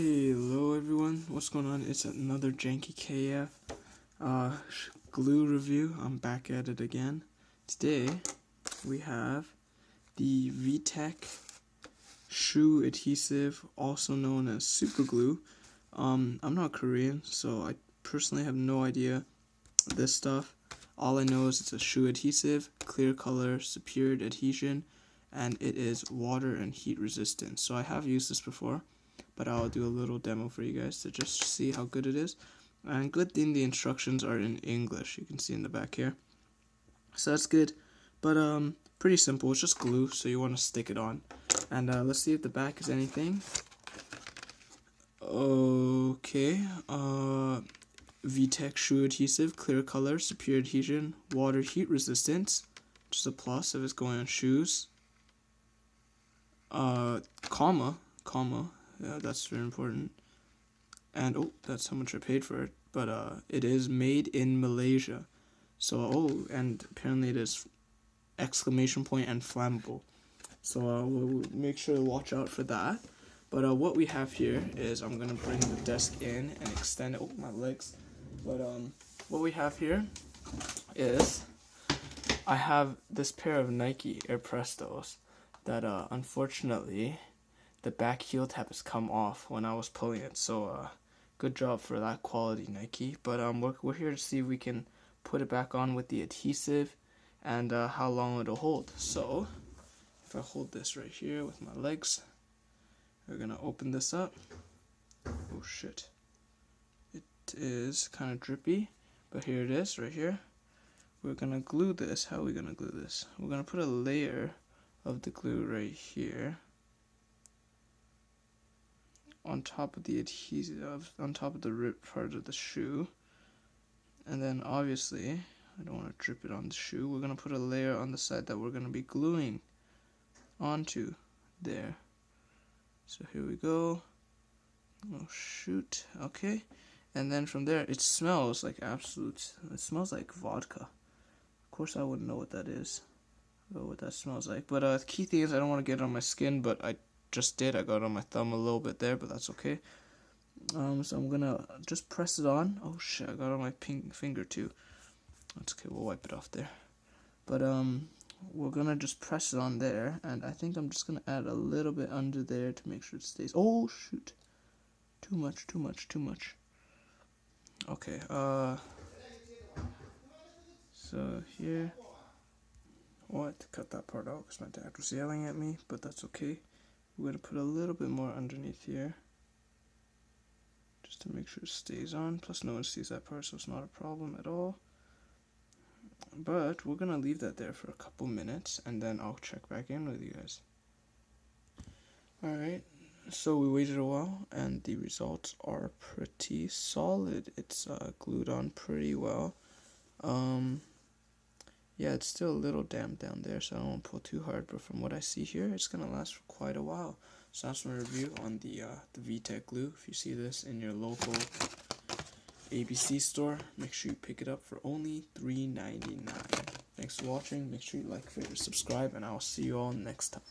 Hello everyone, what's going on? It's another Janky KF glue review. I'm back at it again. Today we have the VTech shoe adhesive, also known as super glue. I'm not Korean, so I personally have no idea this stuff. All I know is it's a shoe adhesive, clear color, superior adhesion, and it is water and heat resistant. So I have used this before, but I'll do a little demo for you guys to just see how good it is. And good thing the instructions are in English. You can see in the back here. So that's good, but pretty simple. It's just glue, so you want to stick it on. And let's see if the back is anything. Okay, VTech shoe adhesive, clear color, superior adhesion, water heat resistance, which is a plus if it's going on shoes. Comma, yeah, that's very important. And oh, that's how much I paid for it. But it is made in Malaysia. So and apparently it is exclamation point and flammable. So we'll make sure to watch out for that. But what we have here is, I'm gonna bring the desk in and extend it. Oh, my legs. But what we have here is, I have this pair of Nike Air Prestos that unfortunately the back heel tab has come off when I was pulling it. So good job for that quality, Nike. But we're here to see if we can put it back on with the adhesive and how long it'll hold. So if I hold this right here with my legs, we're gonna open this up. Oh shit, it is kind of drippy, but here it is right here. We're gonna glue this. How are we gonna glue this? We're gonna put a layer of the glue right here on top of the adhesive, on top of the ripped part of the shoe. And then obviously, I don't want to drip it on the shoe. We're going to put a layer on the side that we're going to be gluing onto there. So here we go. Oh shoot, okay. And then from there, it smells like it smells like vodka. Of course I wouldn't know what that is, or what that smells like. But the key thing is, I don't want to get it on my skin, but I just did. I got it on my thumb a little bit there, but that's okay. So I'm gonna just press it on. Oh shit, I got it on my pink finger too. That's okay, we'll wipe it off there. But we're gonna just press it on there, and I think I'm just gonna add a little bit under there to make sure it stays. Oh shoot, too much. Okay, so here, what, cut that part out because my dad was yelling at me, but that's okay. We're going to put a little bit more underneath here, just to make sure it stays on. Plus no one sees that part, so it's not a problem at all. But we're going to leave that there for a couple minutes, and then I'll check back in with you guys. Alright, so we waited a while, and the results are pretty solid. It's glued on pretty well. Yeah, it's still a little damp down there, so I don't want to pull too hard, but from what I see here, it's going to last for quite a while. So that's my review on the VTech glue. If you see this in your local ABC store, make sure you pick it up for only $3.99. Thanks for watching. Make sure you like, favorite, subscribe, and I'll see you all next time.